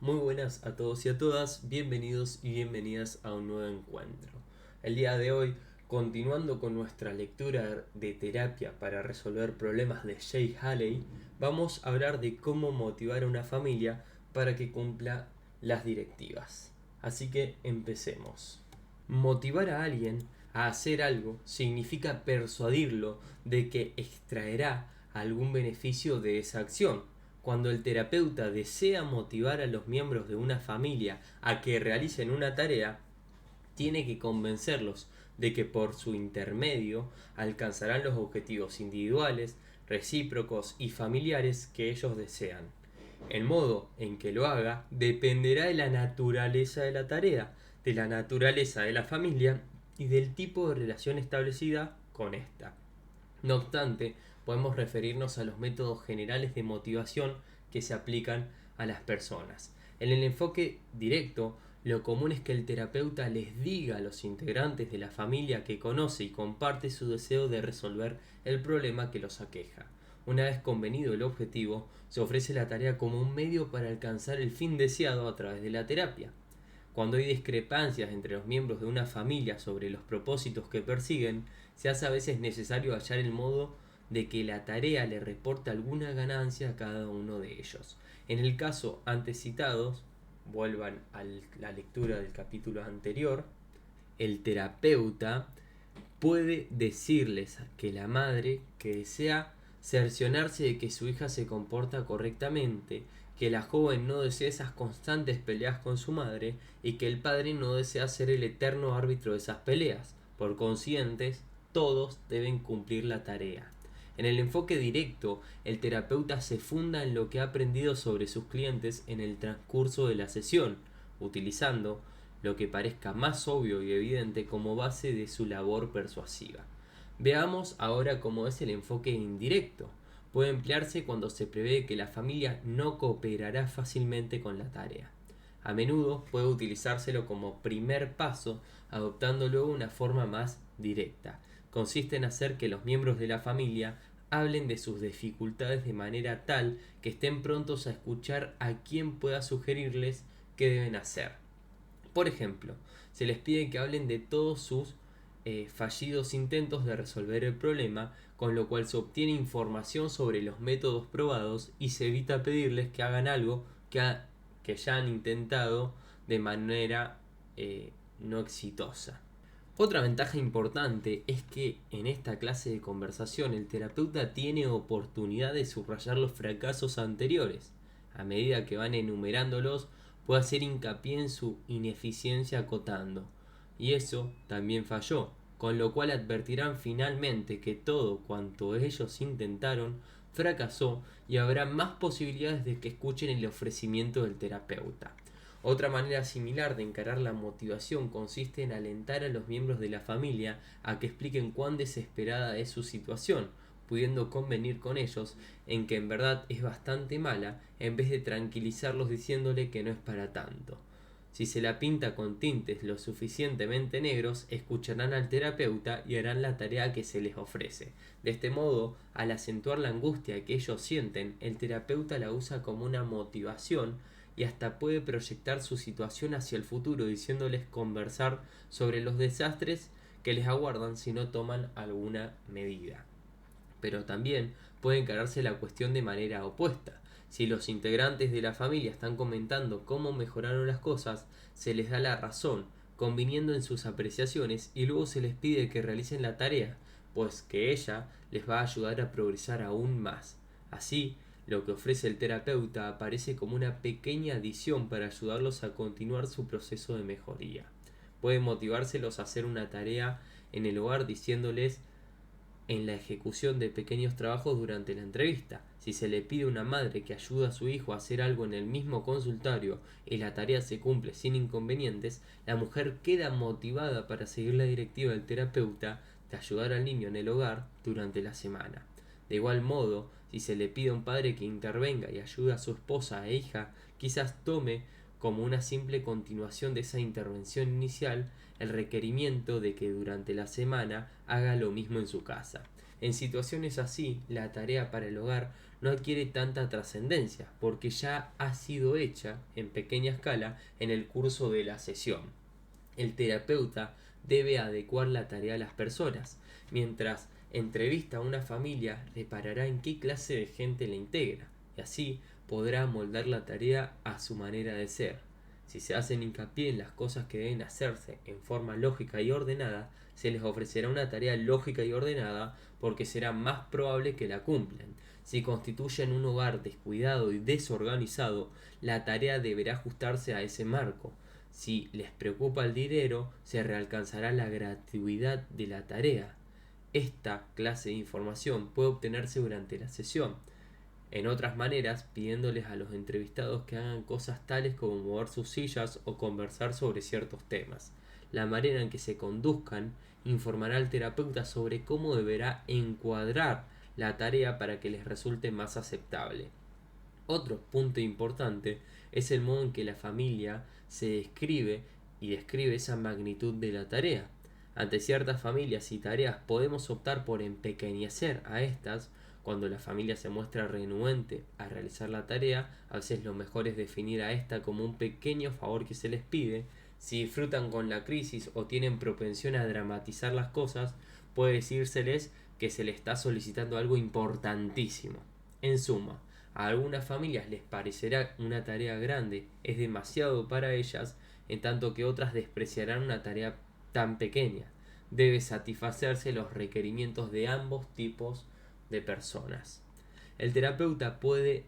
Muy buenas a todos y a todas, bienvenidos y bienvenidas a un nuevo encuentro. El día de hoy, continuando con nuestra lectura de terapia para resolver problemas de Jay Haley, vamos a hablar de cómo motivar a una familia para que cumpla las directivas. Así que empecemos. Motivar a alguien a hacer algo significa persuadirlo de que extraerá algún beneficio de esa acción. Cuando el terapeuta desea motivar a los miembros de una familia a que realicen una tarea, tiene que convencerlos de que por su intermedio alcanzarán los objetivos individuales, recíprocos y familiares que ellos desean. El modo en que lo haga dependerá de la naturaleza de la tarea, de la naturaleza de la familia y del tipo de relación establecida con esta. No obstante, podemos referirnos a los métodos generales de motivación que se aplican a las personas. En el enfoque directo, lo común es que el terapeuta les diga a los integrantes de la familia que conoce y comparte su deseo de resolver el problema que los aqueja. Una vez convenido el objetivo, se ofrece la tarea como un medio para alcanzar el fin deseado a través de la terapia. Cuando hay discrepancias entre los miembros de una familia sobre los propósitos que persiguen, se hace a veces necesario hallar el modo de que la tarea le reporte alguna ganancia a cada uno de ellos. En el caso antes citados, vuelvan a la lectura del capítulo anterior, el terapeuta puede decirles que la madre que desea cerciorarse de que su hija se comporta correctamente, que la joven no desea esas constantes peleas con su madre y que el padre no desea ser el eterno árbitro de esas peleas. Por consiguiente, todos deben cumplir la tarea. En el enfoque directo, el terapeuta se funda en lo que ha aprendido sobre sus clientes en el transcurso de la sesión, utilizando lo que parezca más obvio y evidente como base de su labor persuasiva. Veamos ahora cómo es el enfoque indirecto. Puede emplearse cuando se prevé que la familia no cooperará fácilmente con la tarea. A menudo puede utilizárselo como primer paso, adoptando luego una forma más directa. Consiste en hacer que los miembros de la familia hablen de sus dificultades de manera tal que estén prontos a escuchar a quien pueda sugerirles qué deben hacer. Por ejemplo, se les pide que hablen de todos sus fallidos intentos de resolver el problema, con lo cual se obtiene información sobre los métodos probados y se evita pedirles que hagan algo que ya han intentado de manera no exitosa. Otra ventaja importante es que en esta clase de conversación el terapeuta tiene oportunidad de subrayar los fracasos anteriores. A medida que van enumerándolos, puede hacer hincapié en su ineficiencia acotando. Y eso también falló, con lo cual advertirán finalmente que todo cuanto ellos intentaron fracasó y habrá más posibilidades de que escuchen el ofrecimiento del terapeuta. Otra manera similar de encarar la motivación consiste en alentar a los miembros de la familia a que expliquen cuán desesperada es su situación, pudiendo convenir con ellos en que en verdad es bastante mala, en vez de tranquilizarlos diciéndole que no es para tanto. Si se la pinta con tintes lo suficientemente negros, escucharán al terapeuta y harán la tarea que se les ofrece. De este modo, al acentuar la angustia que ellos sienten, el terapeuta la usa como una motivación y hasta puede proyectar su situación hacia el futuro, diciéndoles conversar sobre los desastres que les aguardan si no toman alguna medida. Pero también puede encararse la cuestión de manera opuesta. Si los integrantes de la familia están comentando cómo mejoraron las cosas, se les da la razón, conviniendo en sus apreciaciones, y luego se les pide que realicen la tarea, pues que ella les va a ayudar a progresar aún más. Así, lo que ofrece el terapeuta aparece como una pequeña adición para ayudarlos a continuar su proceso de mejoría. Puede motivárselos a hacer una tarea en el hogar diciéndoles en la ejecución de pequeños trabajos durante la entrevista. Si se le pide a una madre que ayude a su hijo a hacer algo en el mismo consultorio y la tarea se cumple sin inconvenientes, la mujer queda motivada para seguir la directiva del terapeuta de ayudar al niño en el hogar durante la semana. De igual modo, si se le pide a un padre que intervenga y ayude a su esposa e hija, quizás tome como una simple continuación de esa intervención inicial el requerimiento de que durante la semana haga lo mismo en su casa. En situaciones así, la tarea para el hogar no adquiere tanta trascendencia, porque ya ha sido hecha en pequeña escala en el curso de la sesión. El terapeuta debe adecuar la tarea a las personas. Mientras entrevista a una familia, reparará en qué clase de gente la integra, y así podrá moldar la tarea a su manera de ser. Si se hacen hincapié en las cosas que deben hacerse en forma lógica y ordenada, se les ofrecerá una tarea lógica y ordenada porque será más probable que la cumplan. Si constituyen un hogar descuidado y desorganizado, la tarea deberá ajustarse a ese marco. Si les preocupa el dinero, se realcanzará la gratuidad de la tarea. Esta clase de información puede obtenerse durante la sesión. En otras maneras, pidiéndoles a los entrevistados que hagan cosas tales como mover sus sillas o conversar sobre ciertos temas. La manera en que se conduzcan informará al terapeuta sobre cómo deberá encuadrar la tarea para que les resulte más aceptable. Otro punto importante es el modo en que la familia se describe y describe esa magnitud de la tarea. Ante ciertas familias y tareas podemos optar por empequeñecer a estas. Cuando la familia se muestra renuente a realizar la tarea, a veces lo mejor es definir a esta como un pequeño favor que se les pide. Si disfrutan con la crisis o tienen propensión a dramatizar las cosas, puede decírseles que se les está solicitando algo importantísimo. En suma, a algunas familias les parecerá una tarea grande, es demasiado para ellas, en tanto que otras despreciarán una tarea tan pequeña. Debe satisfacerse los requerimientos de ambos tipos de personas. El terapeuta puede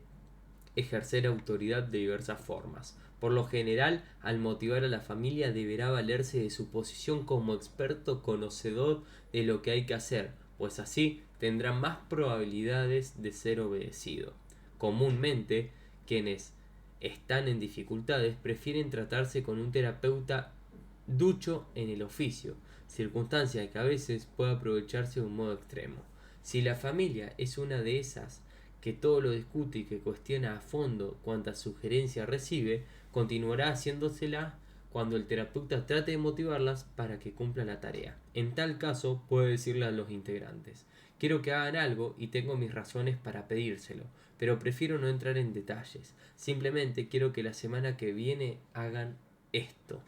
ejercer autoridad de diversas formas. Por lo general, al motivar a la familia deberá valerse de su posición como experto conocedor de lo que hay que hacer, pues así tendrá más probabilidades de ser obedecido. Comúnmente, quienes están en dificultades prefieren tratarse con un terapeuta ducho en el oficio, circunstancia que a veces puede aprovecharse de un modo extremo. Si la familia es una de esas que todo lo discute y que cuestiona a fondo cuánta sugerencia recibe, continuará haciéndosela cuando el terapeuta trate de motivarlas para que cumpla la tarea. En tal caso, puede decirle a los integrantes: quiero que hagan algo y tengo mis razones para pedírselo, pero prefiero no entrar en detalles. Simplemente quiero que la semana que viene hagan esto.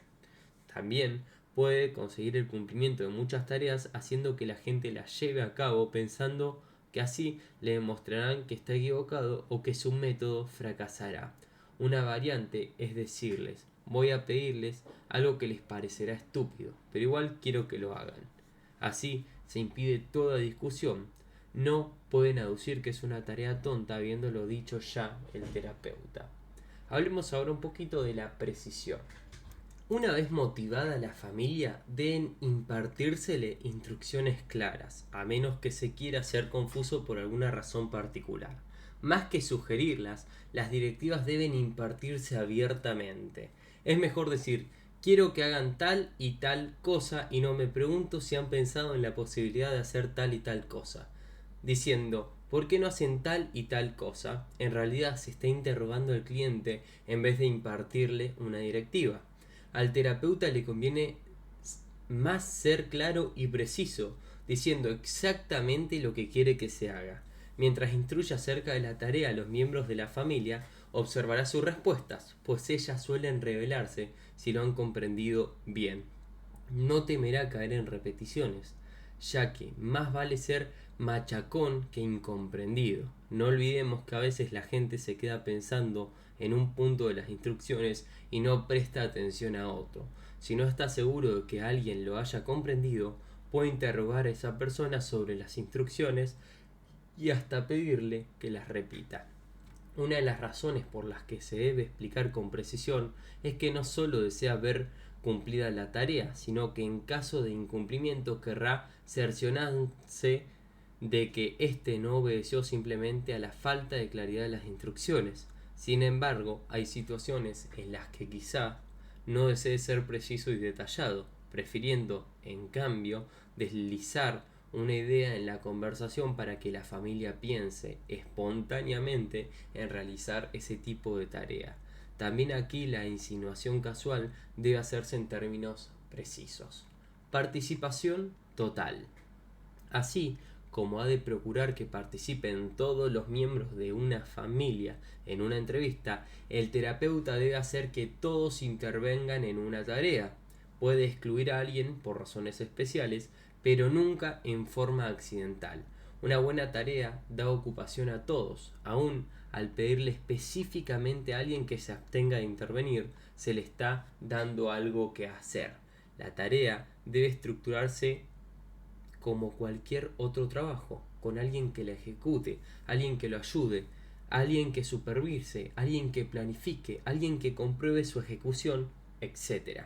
También puede conseguir el cumplimiento de muchas tareas haciendo que la gente las lleve a cabo pensando que así le demostrarán que está equivocado o que su método fracasará. Una variante es decirles: voy a pedirles algo que les parecerá estúpido, pero igual quiero que lo hagan. Así se impide toda discusión. No pueden aducir que es una tarea tonta habiéndolo dicho ya el terapeuta. Hablemos ahora un poquito de la precisión. Una vez motivada la familia, deben impartírsele instrucciones claras, a menos que se quiera hacer confuso por alguna razón particular. Más que sugerirlas, las directivas deben impartirse abiertamente. Es mejor decir: quiero que hagan tal y tal cosa y no me pregunto si han pensado en la posibilidad de hacer tal y tal cosa. Diciendo: ¿por qué no hacen tal y tal cosa? En realidad se está interrogando al cliente en vez de impartirle una directiva. Al terapeuta le conviene más ser claro y preciso, diciendo exactamente lo que quiere que se haga. Mientras instruye acerca de la tarea a los miembros de la familia, observará sus respuestas, pues ellas suelen revelarse si lo han comprendido bien. No temerá caer en repeticiones, ya que más vale ser machacón que incomprendido. No olvidemos que a veces la gente se queda pensando en un punto de las instrucciones y no presta atención a otro. Si no está seguro de que alguien lo haya comprendido, puede interrogar a esa persona sobre las instrucciones y hasta pedirle que las repita. Una de las razones por las que se debe explicar con precisión es que no solo desea ver cumplida la tarea, sino que en caso de incumplimiento querrá cerciorarse de que éste no obedeció simplemente a la falta de claridad de las instrucciones. Sin embargo, hay situaciones en las que quizá no desee ser preciso y detallado, prefiriendo, en cambio, deslizar una idea en la conversación para que la familia piense espontáneamente en realizar ese tipo de tarea. También aquí la insinuación casual debe hacerse en términos precisos. Participación total. Así como ha de procurar que participen todos los miembros de una familia en una entrevista, el terapeuta debe hacer que todos intervengan en una tarea. Puede excluir a alguien por razones especiales, pero nunca en forma accidental. Una buena tarea da ocupación a todos, aun al pedirle específicamente a alguien que se abstenga de intervenir, se le está dando algo que hacer. La tarea debe estructurarse como cualquier otro trabajo, con alguien que la ejecute, alguien que lo ayude, alguien que supervise, alguien que planifique, alguien que compruebe su ejecución, etc.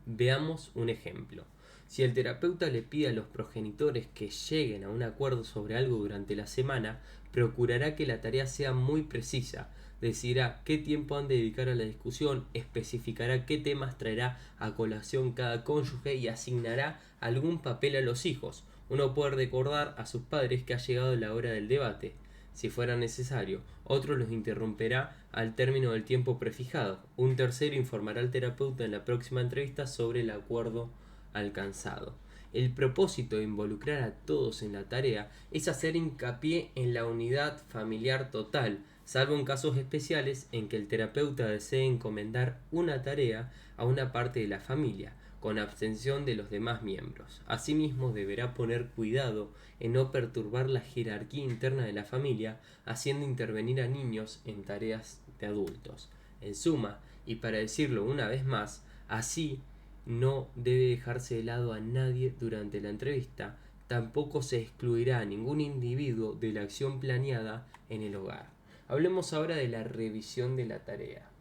Veamos un ejemplo. Si el terapeuta le pide a los progenitores que lleguen a un acuerdo sobre algo durante la semana, procurará que la tarea sea muy precisa, decidirá qué tiempo han de dedicar a la discusión, especificará qué temas traerá a colación cada cónyuge y asignará algún papel a los hijos. Uno puede recordar a sus padres que ha llegado la hora del debate, si fuera necesario. Otro los interrumperá al término del tiempo prefijado. Un tercero informará al terapeuta en la próxima entrevista sobre el acuerdo alcanzado. El propósito de involucrar a todos en la tarea es hacer hincapié en la unidad familiar total, salvo en casos especiales en que el terapeuta desee encomendar una tarea a una parte de la familia, con abstención de los demás miembros. Asimismo, deberá poner cuidado en no perturbar la jerarquía interna de la familia, haciendo intervenir a niños en tareas de adultos. En suma, y para decirlo una vez más, así no debe dejarse de lado a nadie durante la entrevista, tampoco se excluirá a ningún individuo de la acción planeada en el hogar. Hablemos ahora de la revisión de la tarea.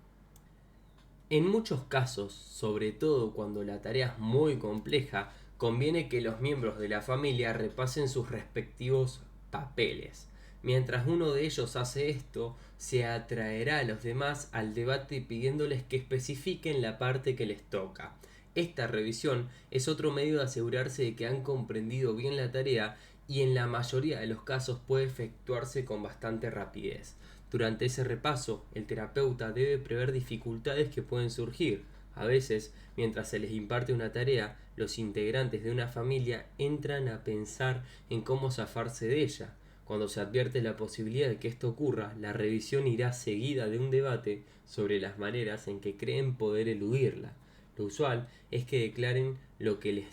En muchos casos, sobre todo cuando la tarea es muy compleja, conviene que los miembros de la familia repasen sus respectivos papeles. Mientras uno de ellos hace esto, se atraerá a los demás al debate pidiéndoles que especifiquen la parte que les toca. Esta revisión es otro medio de asegurarse de que han comprendido bien la tarea y en la mayoría de los casos puede efectuarse con bastante rapidez. Durante ese repaso, el terapeuta debe prever dificultades que pueden surgir. A veces, mientras se les imparte una tarea, los integrantes de una familia entran a pensar en cómo zafarse de ella. Cuando se advierte la posibilidad de que esto ocurra, la revisión irá seguida de un debate sobre las maneras en que creen poder eludirla. Lo usual es que declaren lo que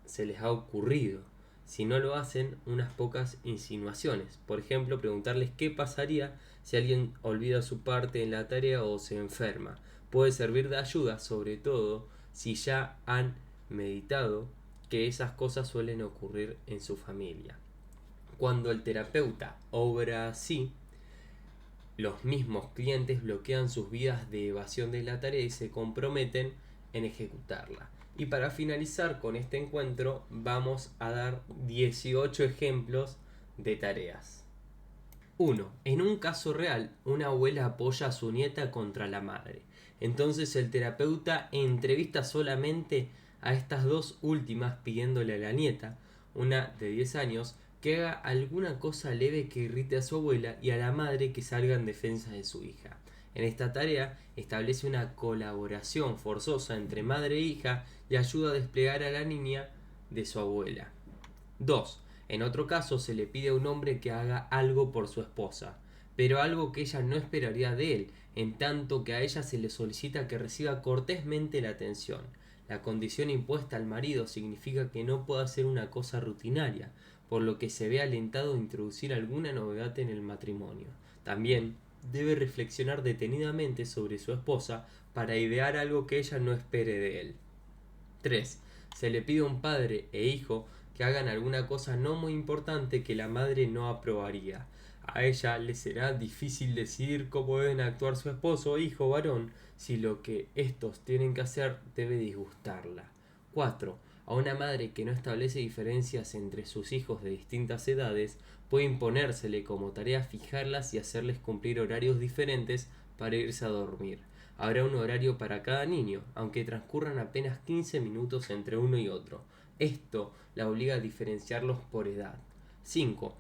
se les ha ocurrido. Si no lo hacen, unas pocas insinuaciones. Por ejemplo, preguntarles qué pasaría si alguien olvida su parte en la tarea o se enferma. Puede servir de ayuda, sobre todo si ya han meditado que esas cosas suelen ocurrir en su familia. Cuando el terapeuta obra así, los mismos clientes bloquean sus vías de evasión de la tarea y se comprometen en ejecutarla. Y para finalizar con este encuentro vamos a dar 18 ejemplos de tareas. 1. En un caso real, una abuela apoya a su nieta contra la madre. Entonces el terapeuta entrevista solamente a estas dos últimas pidiéndole a la nieta, una de 10 años, que haga alguna cosa leve que irrite a su abuela y a la madre que salga en defensa de su hija. En esta tarea establece una colaboración forzosa entre madre e hija y ayuda a desplegar a la niña de su abuela. 2. En otro caso se le pide a un hombre que haga algo por su esposa, pero algo que ella no esperaría de él, en tanto que a ella se le solicita que reciba cortésmente la atención. La condición impuesta al marido significa que no puede hacer una cosa rutinaria, por lo que se ve alentado a introducir alguna novedad en el matrimonio. También debe reflexionar detenidamente sobre su esposa para idear algo que ella no espere de él. 3. Se le pide a un padre e hijo que hagan alguna cosa no muy importante que la madre no aprobaría. A ella le será difícil decidir cómo deben actuar su esposo o hijo varón si lo que estos tienen que hacer debe disgustarla. 4. A una madre que no establece diferencias entre sus hijos de distintas edades puede imponérsele como tarea fijarlas y hacerles cumplir horarios diferentes para irse a dormir. Habrá un horario para cada niño, aunque transcurran apenas 15 minutos entre uno y otro. Esto la obliga a diferenciarlos por edad. 5.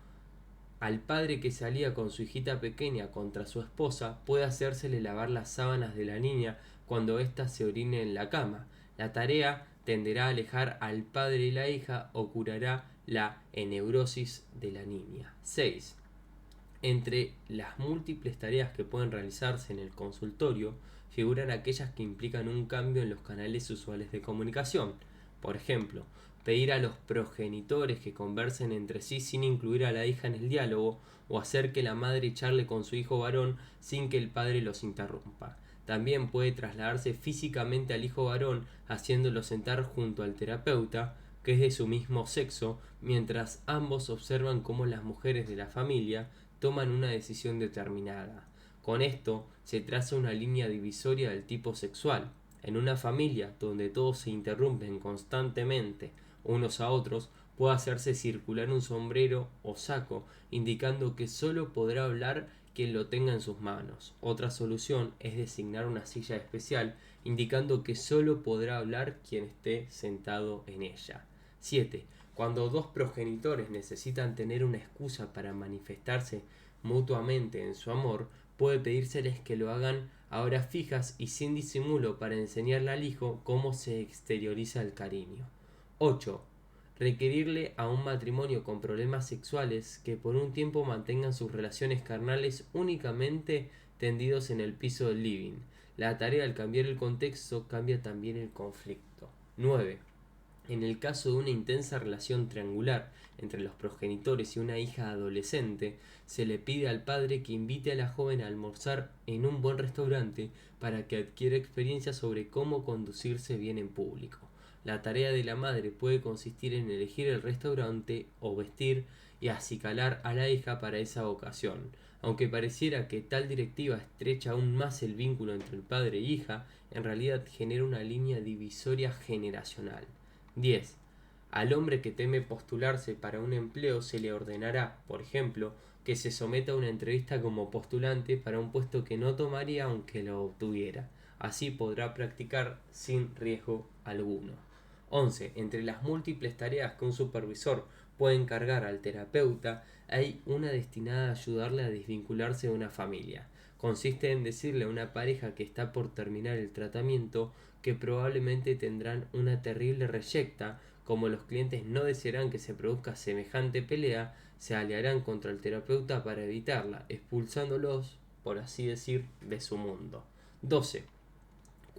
Al padre que salía con su hijita pequeña contra su esposa puede hacérsele lavar las sábanas de la niña cuando ésta se orine en la cama. La tarea tenderá a alejar al padre y la hija o curará la eneurosis de la niña. 6. Entre las múltiples tareas que pueden realizarse en el consultorio figuran aquellas que implican un cambio en los canales usuales de comunicación. Por ejemplo, pedir a los progenitores que conversen entre sí sin incluir a la hija en el diálogo, o hacer que la madre charle con su hijo varón sin que el padre los interrumpa. También puede trasladarse físicamente al hijo varón haciéndolo sentar junto al terapeuta, que es de su mismo sexo, mientras ambos observan cómo las mujeres de la familia toman una decisión determinada. Con esto se traza una línea divisoria del tipo sexual. En una familia donde todos se interrumpen constantemente unos a otros, puede hacerse circular un sombrero o saco, indicando que solo podrá hablar quien lo tenga en sus manos. Otra solución es designar una silla especial, indicando que solo podrá hablar quien esté sentado en ella. 7. Cuando dos progenitores necesitan tener una excusa para manifestarse mutuamente en su amor, puede pedírseles que lo hagan a horas fijas y sin disimulo para enseñarle al hijo cómo se exterioriza el cariño. 8. Requerirle a un matrimonio con problemas sexuales que por un tiempo mantengan sus relaciones carnales únicamente tendidos en el piso del living. La tarea al cambiar el contexto cambia también el conflicto. 9. En el caso de una intensa relación triangular entre los progenitores y una hija adolescente, se le pide al padre que invite a la joven a almorzar en un buen restaurante para que adquiera experiencia sobre cómo conducirse bien en público. La tarea de la madre puede consistir en elegir el restaurante o vestir y acicalar a la hija para esa ocasión. Aunque pareciera que tal directiva estrecha aún más el vínculo entre el padre e hija, en realidad genera una línea divisoria generacional. 10. Al hombre que teme postularse para un empleo se le ordenará, por ejemplo, que se someta a una entrevista como postulante para un puesto que no tomaría aunque lo obtuviera. Así podrá practicar sin riesgo alguno. 11. Entre las múltiples tareas que un supervisor puede encargar al terapeuta, hay una destinada a ayudarle a desvincularse de una familia. Consiste en decirle a una pareja que está por terminar el tratamiento que probablemente tendrán una terrible reyecta. Como los clientes no desearán que se produzca semejante pelea, se aliarán contra el terapeuta para evitarla, expulsándolos, por así decir, de su mundo. 12.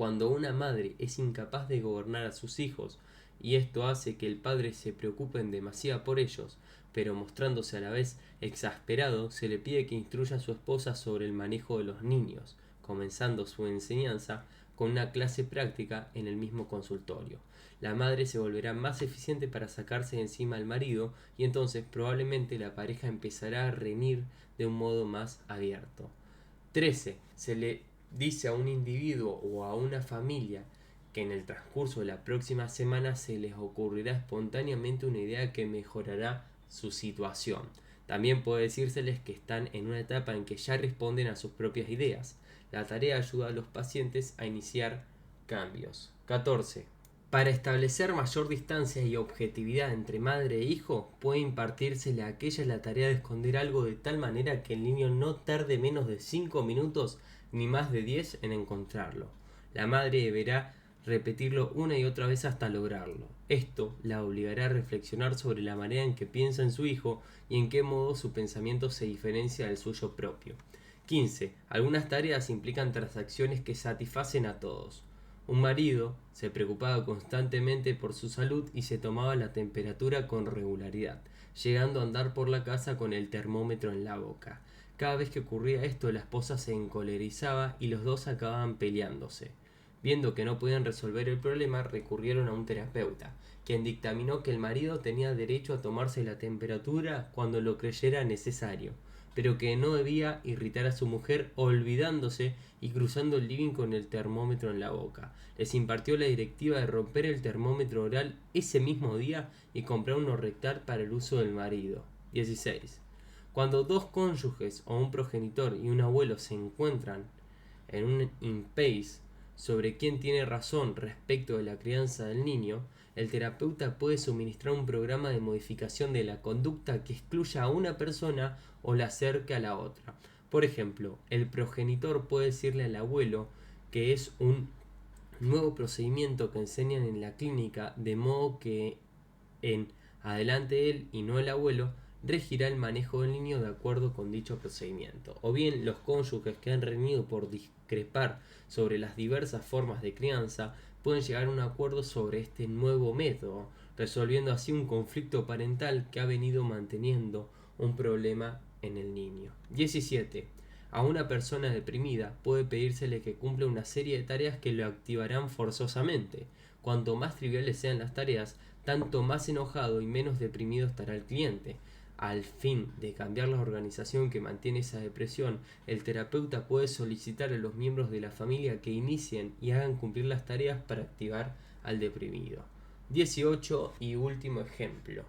Cuando una madre es incapaz de gobernar a sus hijos, y esto hace que el padre se preocupe en demasía por ellos, pero mostrándose a la vez exasperado, se le pide que instruya a su esposa sobre el manejo de los niños, comenzando su enseñanza con una clase práctica en el mismo consultorio. La madre se volverá más eficiente para sacarse de encima al marido y entonces probablemente la pareja empezará a reñir de un modo más abierto. 13. Se le dice a un individuo o a una familia que en el transcurso de la próxima semana se les ocurrirá espontáneamente una idea que mejorará su situación. También puede decírseles que están en una etapa en que ya responden a sus propias ideas. La tarea ayuda a los pacientes a iniciar cambios. 14. Para establecer mayor distancia y objetividad entre madre e hijo, puede impartírsele a aquella la tarea de esconder algo de tal manera que el niño no tarde menos de 5 minutos ni más de 10 en encontrarlo. La madre deberá repetirlo una y otra vez hasta lograrlo. Esto la obligará a reflexionar sobre la manera en que piensa en su hijo y en qué modo su pensamiento se diferencia del suyo propio. 15. Algunas tareas implican transacciones que satisfacen a todos. Un marido se preocupaba constantemente por su salud y se tomaba la temperatura con regularidad, llegando a andar por la casa con el termómetro en la boca. Cada vez que ocurría esto, la esposa se encolerizaba y los dos acababan peleándose. Viendo que no podían resolver el problema, recurrieron a un terapeuta, quien dictaminó que el marido tenía derecho a tomarse la temperatura cuando lo creyera necesario, pero que no debía irritar a su mujer olvidándose y cruzando el living con el termómetro en la boca. Les impartió la directiva de romper el termómetro oral ese mismo día y comprar uno rectal para el uso del marido. 16. Cuando dos cónyuges o un progenitor y un abuelo se encuentran en un impasse sobre quién tiene razón respecto de la crianza del niño, el terapeuta puede suministrar un programa de modificación de la conducta que excluya a una persona o la acerque a la otra. Por ejemplo, el progenitor puede decirle al abuelo que es un nuevo procedimiento que enseñan en la clínica, de modo que en Adelante él y no el abuelo regirá el manejo del niño de acuerdo con dicho procedimiento. O bien los cónyuges que han reñido por discrepar sobre las diversas formas de crianza pueden llegar a un acuerdo sobre este nuevo método, resolviendo así un conflicto parental que ha venido manteniendo un problema en el niño. 17. A una persona deprimida puede pedírsele que cumpla una serie de tareas que lo activarán forzosamente. Cuanto más triviales sean las tareas, tanto más enojado y menos deprimido estará el cliente. Al fin de cambiar la organización que mantiene esa depresión, el terapeuta puede solicitar a los miembros de la familia que inicien y hagan cumplir las tareas para activar al deprimido. 18 y último ejemplo.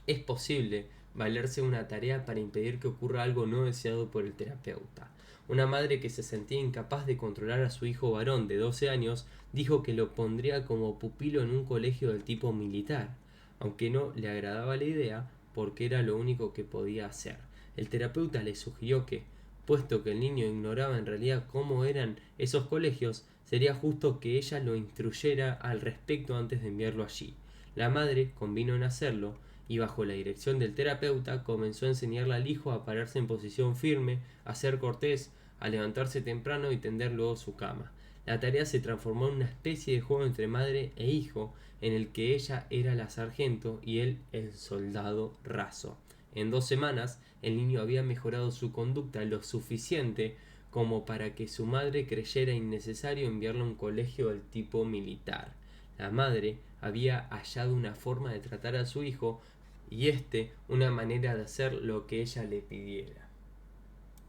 Es posible valerse una tarea para impedir que ocurra algo no deseado por el terapeuta. Una madre que se sentía incapaz de controlar a su hijo varón de 12 años dijo que lo pondría como pupilo en un colegio del tipo militar, aunque no le agradaba la idea porque era lo único que podía hacer. El terapeuta le sugirió que, puesto que el niño ignoraba en realidad cómo eran esos colegios, sería justo que ella lo instruyera al respecto antes de enviarlo allí. La madre convino en hacerlo, y bajo la dirección del terapeuta comenzó a enseñarle al hijo a pararse en posición firme, a ser cortés, a levantarse temprano y tender luego su cama. La tarea se transformó en una especie de juego entre madre e hijo, en el que ella era la sargento y él el soldado raso. En 2 semanas, el niño había mejorado su conducta lo suficiente como para que su madre creyera innecesario enviarlo a un colegio del tipo militar. La madre había hallado una forma de tratar a su hijo y una manera de hacer lo que ella le pidiera.